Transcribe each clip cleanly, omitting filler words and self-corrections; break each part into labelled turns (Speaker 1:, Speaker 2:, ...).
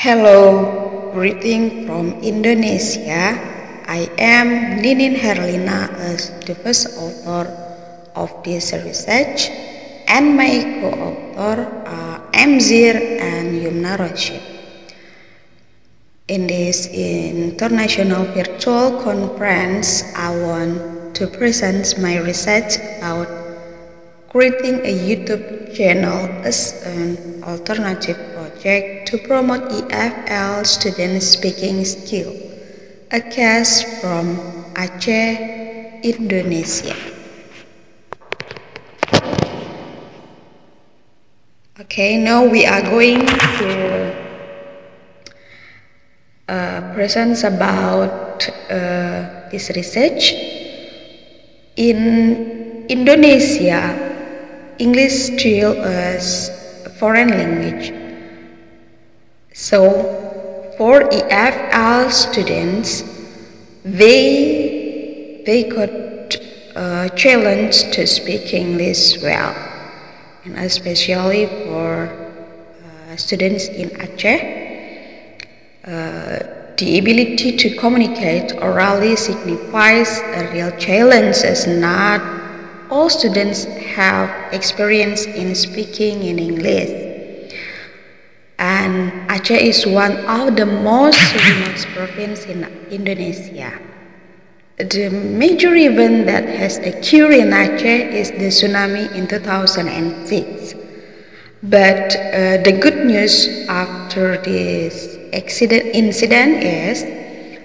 Speaker 1: Hello, greeting from Indonesia. I am Ninin Herlina as the first author of this research, and my co-author are Amzir and Yumna Rashid. In this international virtual conference, I want to present my research about creating a YouTube channel as an alternative project to promote EFL student speaking skill. A case from Aceh, Indonesia. Okay, now we are going to present about this research. In Indonesia, English still is a foreign language. So, for EFL students, they could challenge to speak English well, and especially for students in Aceh, the ability to communicate orally signifies a real challenge, as not all students have experience in speaking in English. And Aceh is one of the most remote provinces in Indonesia. The major event that has occurred in Aceh is the tsunami in 2006. But the good news after this incident is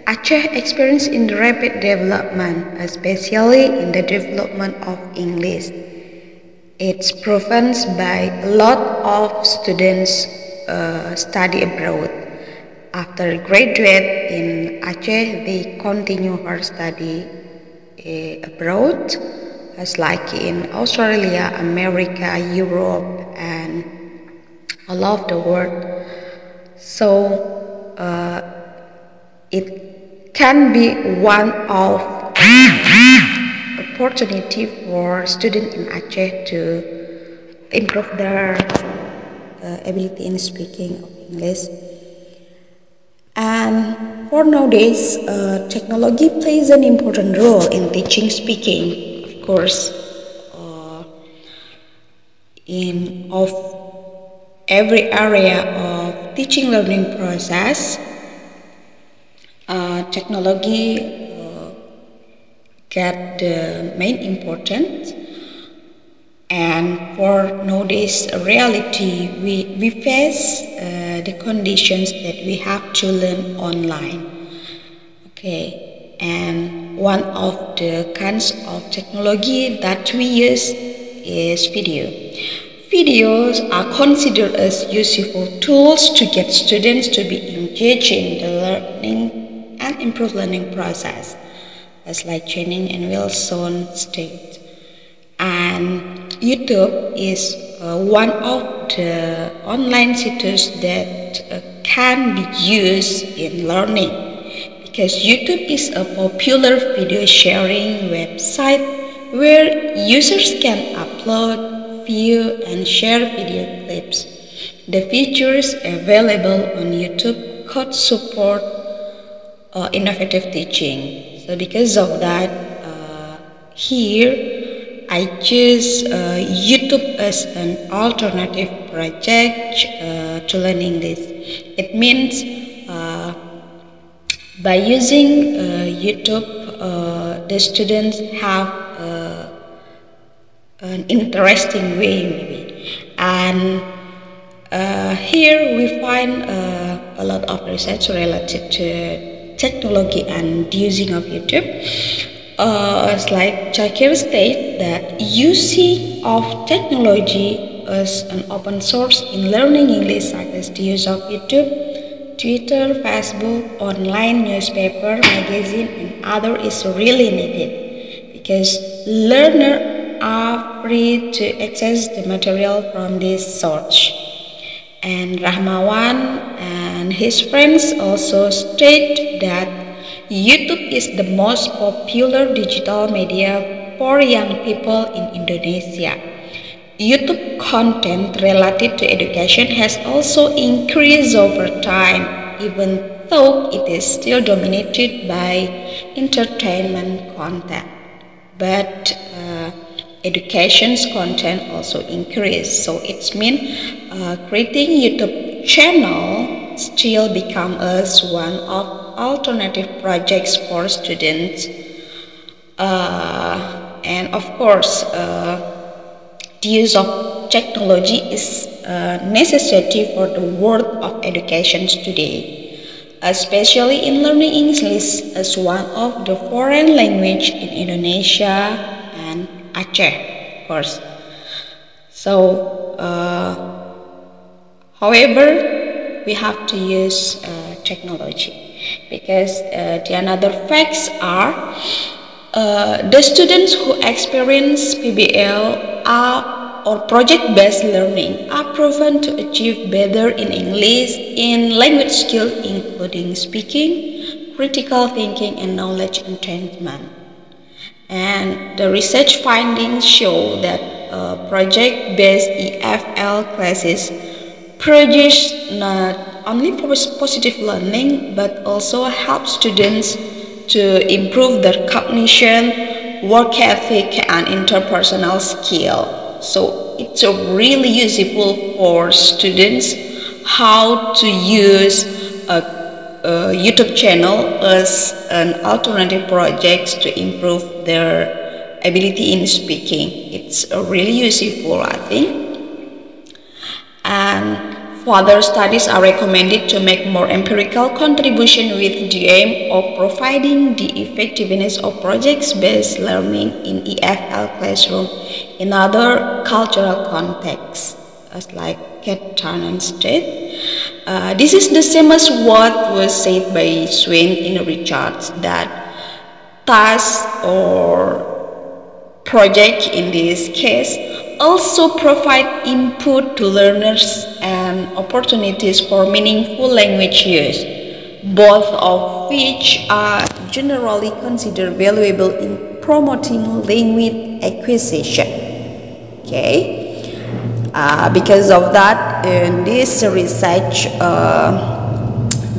Speaker 1: Aceh experienced in the rapid development, especially in the development of English. It's proven by a lot of students study abroad. After graduate in Aceh, they continue her study abroad, as like in Australia, America, Europe, and all of the world. So it can be one of opportunity for students in Aceh to improve their ability in speaking of English. And for nowadays, technology plays an important role in teaching speaking, of course, in every area of teaching learning process. Technology get the main importance, and for nowadays reality, we face the conditions that we have to learn online. Okay, and one of the kinds of technology that we use is video. Videos are considered as useful tools to get students to be engaged in the learning and improve learning process, as like training and Wilson state. And YouTube is one of the online sites that can be used in learning, because YouTube is a popular video sharing website where users can upload, view, and share video clips. The features available on YouTube could support innovative teaching. So because of that, here I choose YouTube as an alternative project to learn English. It means by using YouTube, the students have an interesting way maybe. And here we find a lot of research related to technology and using of YouTube. It's like Shakir state that using of technology as an open source in learning English, such as the use of YouTube, Twitter, Facebook, online newspaper, magazine, and other is really needed, because learners are free to access the material from this source. And Rahmawan and his friends also state that YouTube is the most popular digital media for young people in Indonesia. YouTube content related to education has also increased over time, even though it is still dominated by entertainment content. But education's content also increased, so it means creating YouTube channel still become as one of alternative projects for students. And of course, the use of technology is a necessity for the world of education today, especially in learning English as one of the foreign language in Indonesia and Aceh, of course. So, however, we have to use technology because the another facts are the students who experience PBL or project-based learning are proven to achieve better in English in language skills including speaking, critical thinking, and knowledge attainment. And the research findings show that project-based EFL classes produce not only positive learning but also help students to improve their cognition, work ethic, and interpersonal skill. So it's really useful for students how to use a YouTube channel as an alternative project to improve their ability in speaking. It's really useful, I think. And further studies are recommended to make more empirical contribution with the aim of providing the effectiveness of projects-based learning in EFL classroom in other cultural contexts, as like Ketan state. This is the same as what was said by Swain in Richards, that task or project in this case also provide input to learners and opportunities for meaningful language use, both of which are generally considered valuable in promoting language acquisition. Okay, because of that, in this research,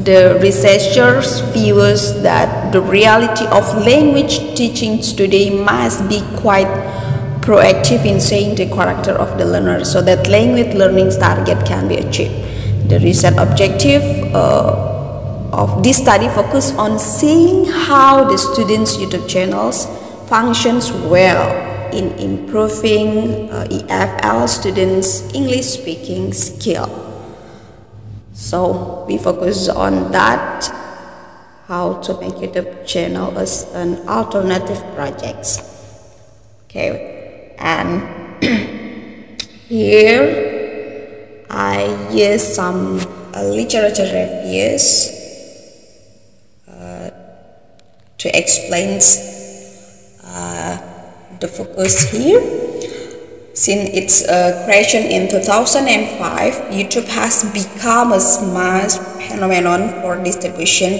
Speaker 1: the researchers views that the reality of language teaching today must be quite proactive in saying the character of the learner so that language learning target can be achieved. The research objective of this study focus on seeing how the students' YouTube channels functions well in improving EFL students' English speaking skill. So we focus on that, how to make YouTube channel as an alternative project. Okay, and here I use some literature reviews to explain the focus here. Since its creation in 2005, YouTube has become a mass phenomenon for distribution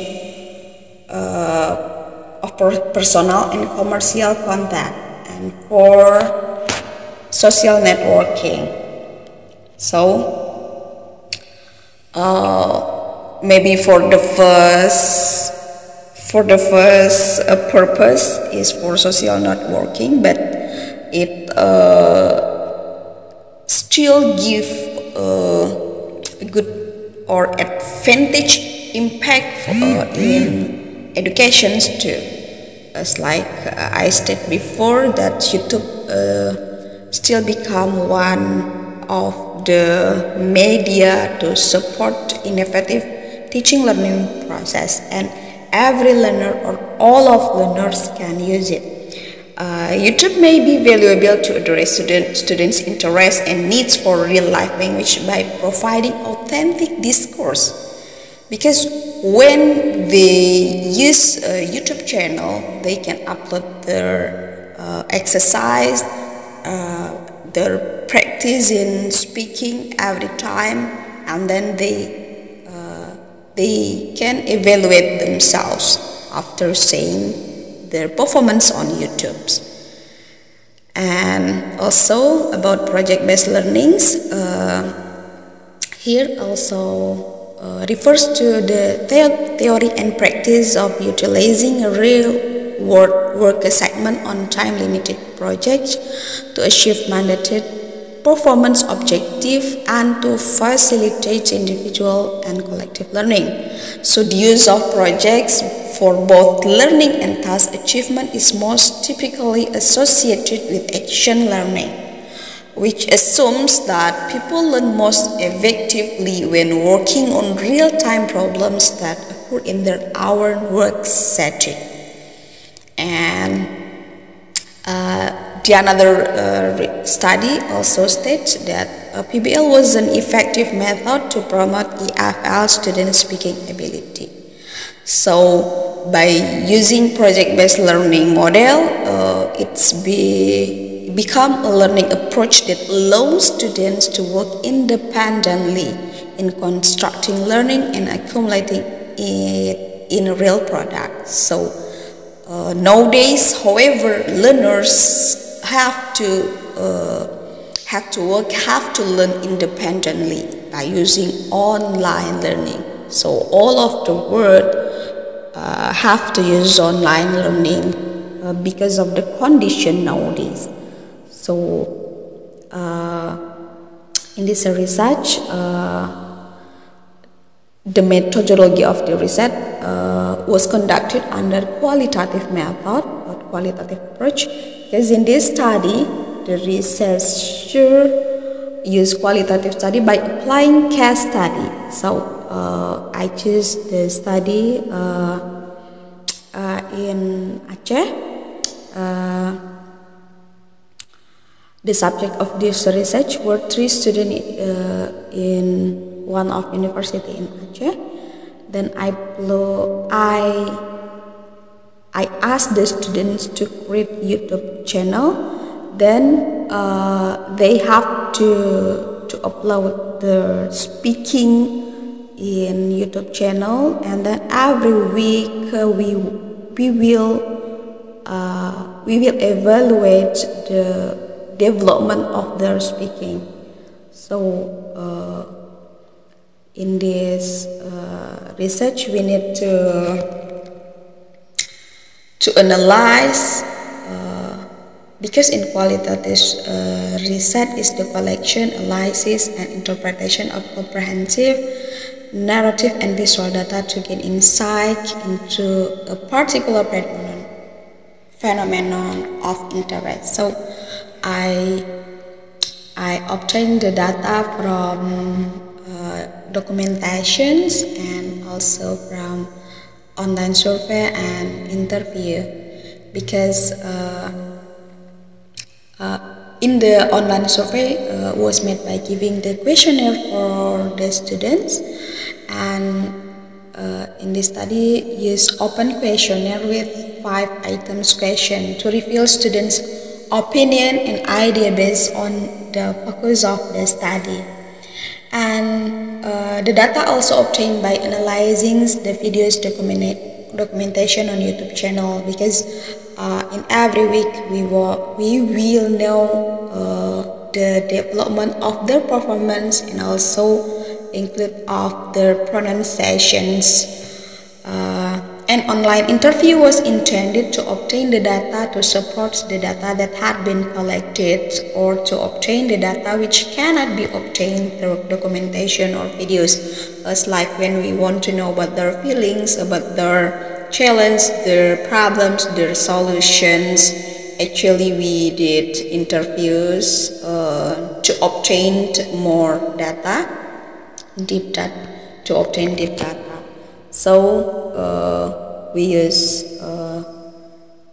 Speaker 1: of personal and commercial content and for social networking. So maybe for the first purpose is for social networking, but it still give a good or advantage impact in education too. As like I stated before, that YouTube still become one of the media to support innovative teaching learning process, and every learner or all of learners can use it. YouTube may be valuable to address students' interests and needs for real-life language by providing authentic discourse. Because when they use a YouTube channel, they can upload their exercise, their practice in speaking every time, and then they can evaluate themselves after seeing their performance on YouTube. And also about project-based learnings, here also refers to the theory and practice of utilizing a real-world work assignment on time-limited projects to achieve mandated performance objective and to facilitate individual and collective learning. So the use of projects for both learning and task achievement is most typically associated with action learning, which assumes that people learn most effectively when working on real-time problems that occur in their own work setting. And the another study also states that PBL was an effective method to promote EFL student speaking ability. So by using project-based learning model, it's become a learning approach that allows students to work independently in constructing learning and accumulating it in a real product. So nowadays, however, learners have to learn independently by using online learning. So all of the world have to use online learning because of the condition nowadays. So in this research, the methodology of the research was conducted under qualitative method or qualitative approach, because in this study the researcher used qualitative study by applying case study. So I choose the study in Aceh. The subject of this research were 3 students in one of university in Aceh. Then I asked the students to create YouTube channel. Then they have to upload the speaking in YouTube channel, and then every week we will evaluate the development of their speaking. So in this research, we need to analyze, because in qualitative research is the collection, analysis, and interpretation of comprehensive, narrative, and visual data to gain insight into a particular phenomenon of interest. So I obtained the data from documentations and also from online survey and interview, because in the online survey was made by giving the questionnaire for the students, and in this study use open questionnaire with 5 items question to reveal students' opinion and idea based on the focus of the study. And the data also obtained by analyzing the videos documentation on YouTube channel, because in every week we will know the development of their performance and also include of their pronunciations. An online interview was intended to obtain the data to support the data that had been collected, or to obtain the data which cannot be obtained through documentation or videos, as like when we want to know about their feelings, about their challenge, their problems, their solutions. Actually, we did interviews to obtain more data, to obtain deep data. So we use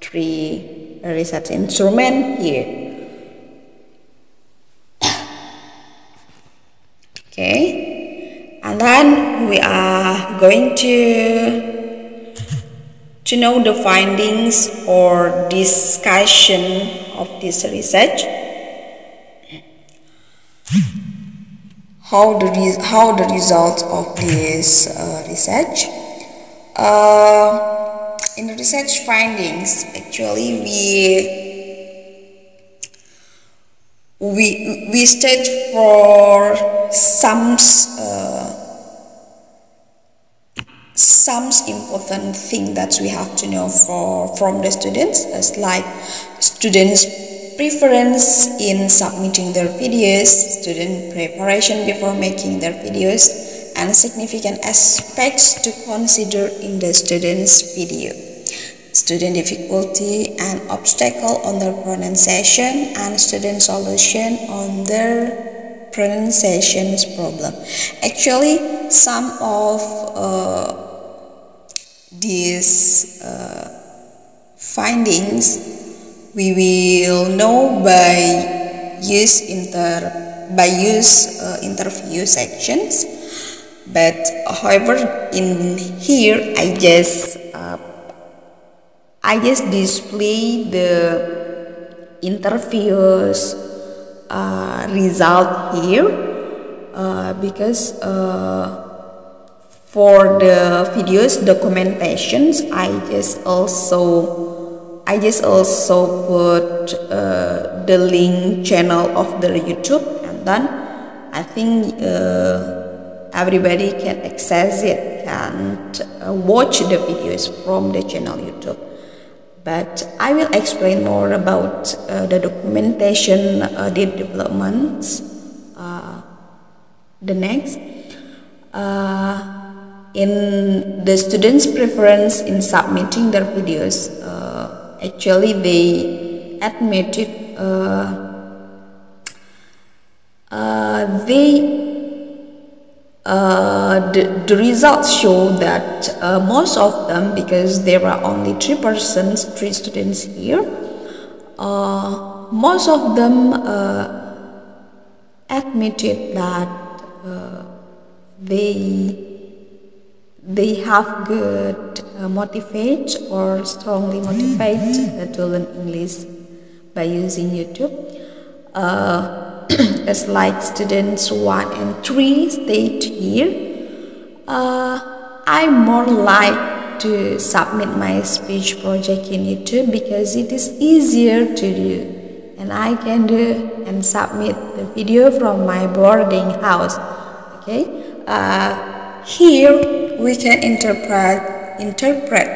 Speaker 1: 3 research instruments here. Okay, and then we are going to know the findings or discussion of this research. How the results of this research. In the research findings, actually we state for some important thing that we have to know from the students, as like students' preference in submitting their videos, student preparation before making their videos, and significant aspects to consider in the student's video, student difficulty and obstacle on their pronunciation, and student solution on their pronunciation problem. Actually, some of these findings we will know by use interview sections, but however in here I just display the interviews result here because for the videos documentations I just also put the link channel of the YouTube, and then I think everybody can access it, can watch the videos from the channel YouTube. But I will explain more about the documentation developments the next. In the students' preference in submitting their videos, actually they admitted the results show that most of them, because there are only 3 students here, most of them admitted that they have good motivate or strongly motivate to learn English by using YouTube. As like students 1 and 3 state here, I more like to submit my speech project in YouTube because it is easier to do, and I can do and submit the video from my boarding house. Okay, here we can interpret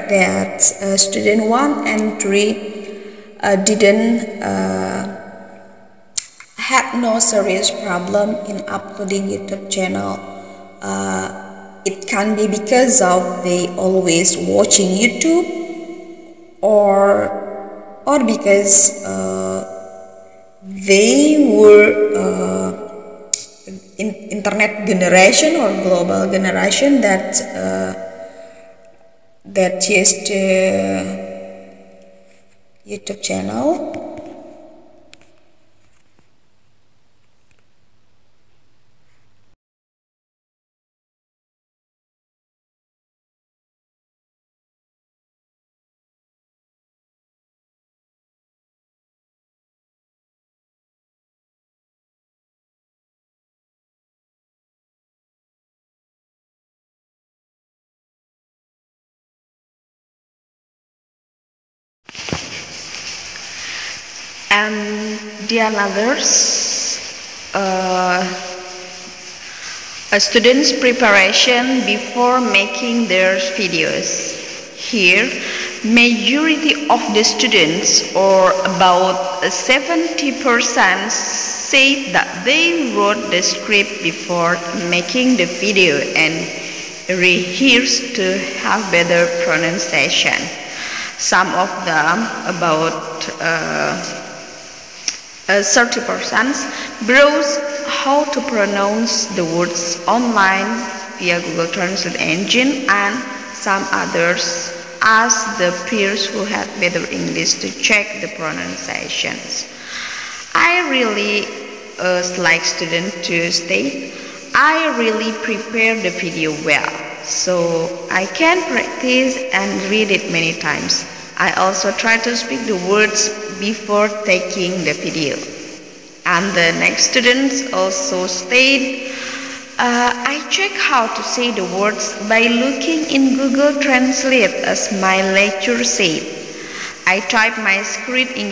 Speaker 1: that student 1 and 3 didn't had no serious problem in uploading YouTube channel. It can be because of they always watching YouTube, or because they were in internet generation or global generation that used YouTube channel. And the others, a student's preparation before making their videos. Here, majority of the students, or about 70%, say that they wrote the script before making the video and rehearsed to have better pronunciation. Some of them, about 30%, browse how to pronounce the words online via Google Translate engine, and some others ask the peers who had better English to check the pronunciations. I really like students to state, I really prepare the video well, so I can practice and read it many times. I also try to speak the words before taking the video. And the next students also state, I check how to say the words by looking in Google Translate, as my lecturer said. I type my script in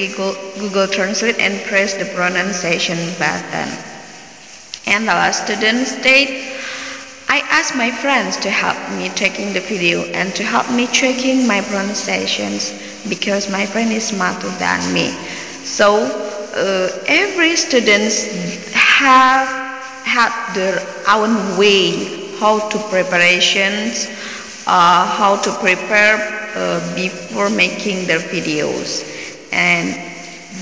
Speaker 1: Google Translate and press the pronunciation button. And the last student state, I ask my friends to help me taking the video and to help me checking my pronunciations because my friend is smarter than me. So every student have their own way how to prepare before making their videos, and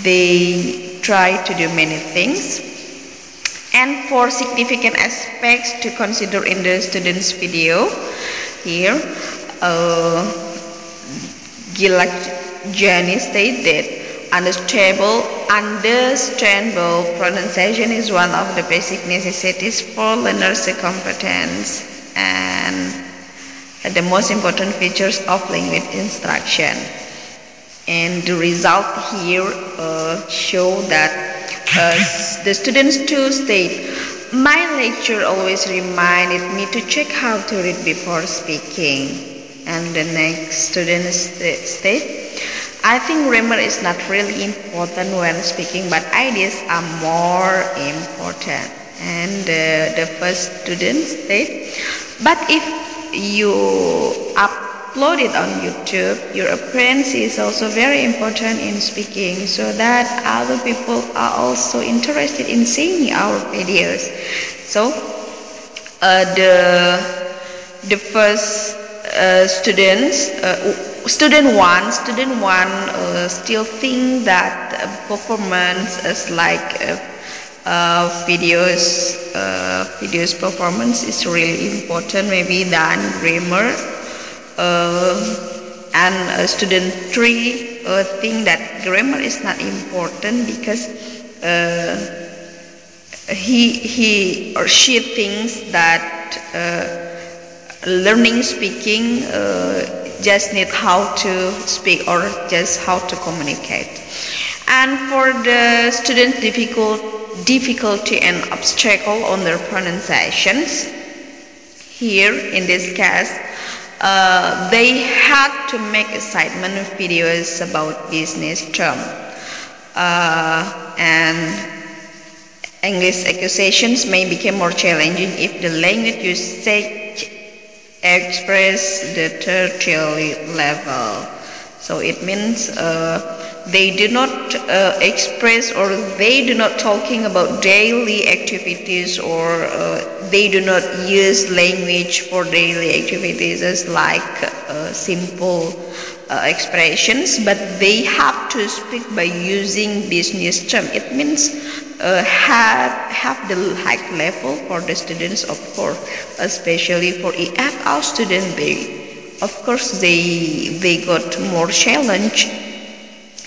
Speaker 1: they try to do many things. And for significant aspects to consider in the student's video, here Jenny stated understandable pronunciation is one of the basic necessities for learners' competence and the most important features of language instruction. And the result here show that the students too state, my lecture always reminded me to check how to read before speaking. And the next student state, I think grammar is not really important when speaking, but ideas are more important. And the first student state, but if you upload it on YouTube, your appearance is also very important in speaking, so that other people are also interested in seeing our videos. So the first student one still think that performance is like videos performance is really important, maybe than grammar. And student 3 think that grammar is not important because he or she thinks that learning speaking just need how to speak or just how to communicate. And for the student difficulty and obstacle on their pronunciations, here in this case they had to make assignment videos about business term and English accusations may become more challenging if the language usage express the tertiary level. So it means they do not express or they do not talking about daily activities, or they do not use language for daily activities as like simple expressions, but they have to speak by using business term. It means have the high level for the students, of course, especially for EFL students. They got more challenge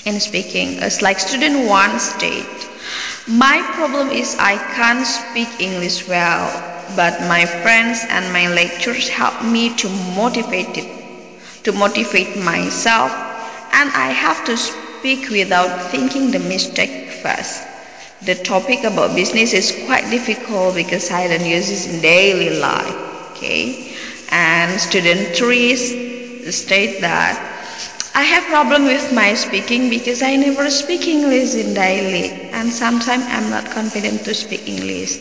Speaker 1: in speaking. As like student 1 state, my problem is I can't speak English well, but my friends and my lecturers help me to motivate myself, and I have to speak without thinking the mistake first. The topic about business is quite difficult because I don't use this in daily life. Okay. And student 3 state that I have problem with my speaking because I never speak English in daily, and sometimes I'm not confident to speak English.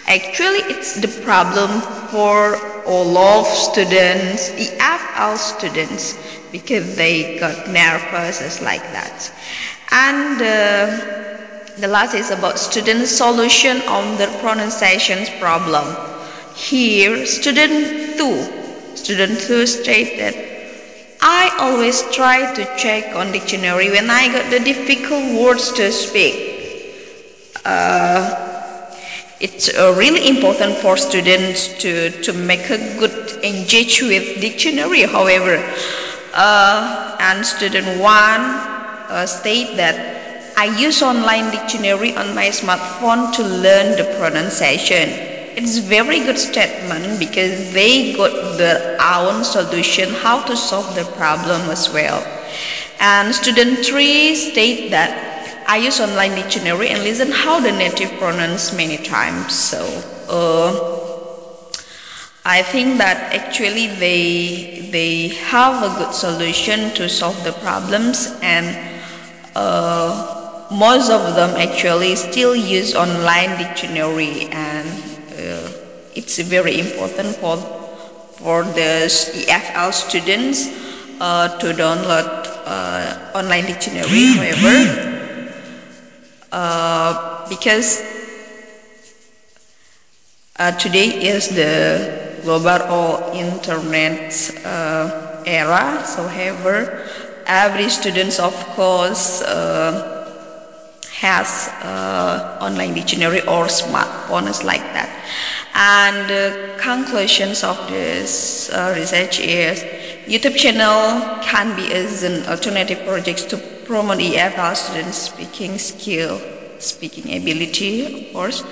Speaker 1: Actually, it's the problem for all of students, EFL students, because they got nervous as like that. And the last is about student solution on the pronunciation problem. Here, student 2 state that I always try to check on dictionary when I got the difficult words to speak. It's really important for students to make a good engage with dictionary. However, and student 1 state that I use online dictionary on my smartphone to learn the pronunciation. It's very good statement because they got their own solution how to solve the problem as well. And student 3 state that I use online dictionary and listen how the native pronounce many times. So
Speaker 2: I think that actually they have a good solution to solve the problems, and most of them actually still use online dictionary, and it's very important for the EFL students to download online dictionary. However, because today is the global or internet era, so however, every student of course has online dictionary or smartphones like that. And the conclusions of this research is YouTube channel can be as an alternative project to promote EFL students' speaking skill, speaking ability, of course.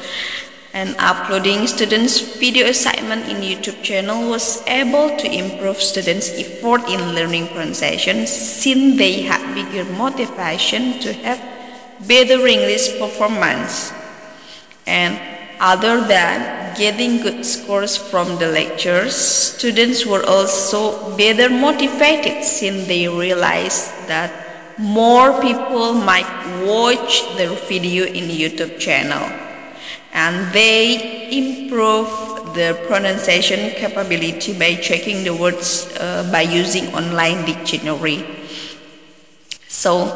Speaker 2: And uploading students' video assignment in YouTube channel was able to improve students' effort in learning pronunciation, since they had bigger motivation to have better English performance. And other than getting good scores from the lectures, students were also better motivated, since they realized that more people might watch their video in YouTube channel, and they improve their pronunciation capability by checking the words by using online dictionary. So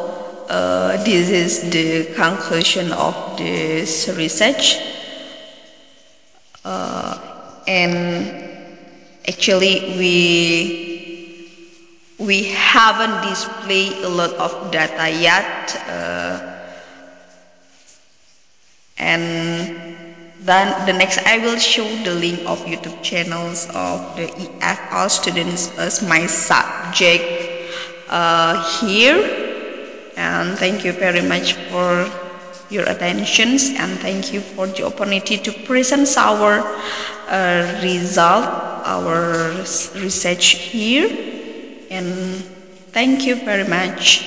Speaker 2: this is the conclusion of this research, and actually we haven't displayed a lot of data yet, and then the next I will show the link of YouTube channels of the EFL students as my subject here. And thank you very much for your attention, and thank you for the opportunity to present our result, our research here, and thank you very much.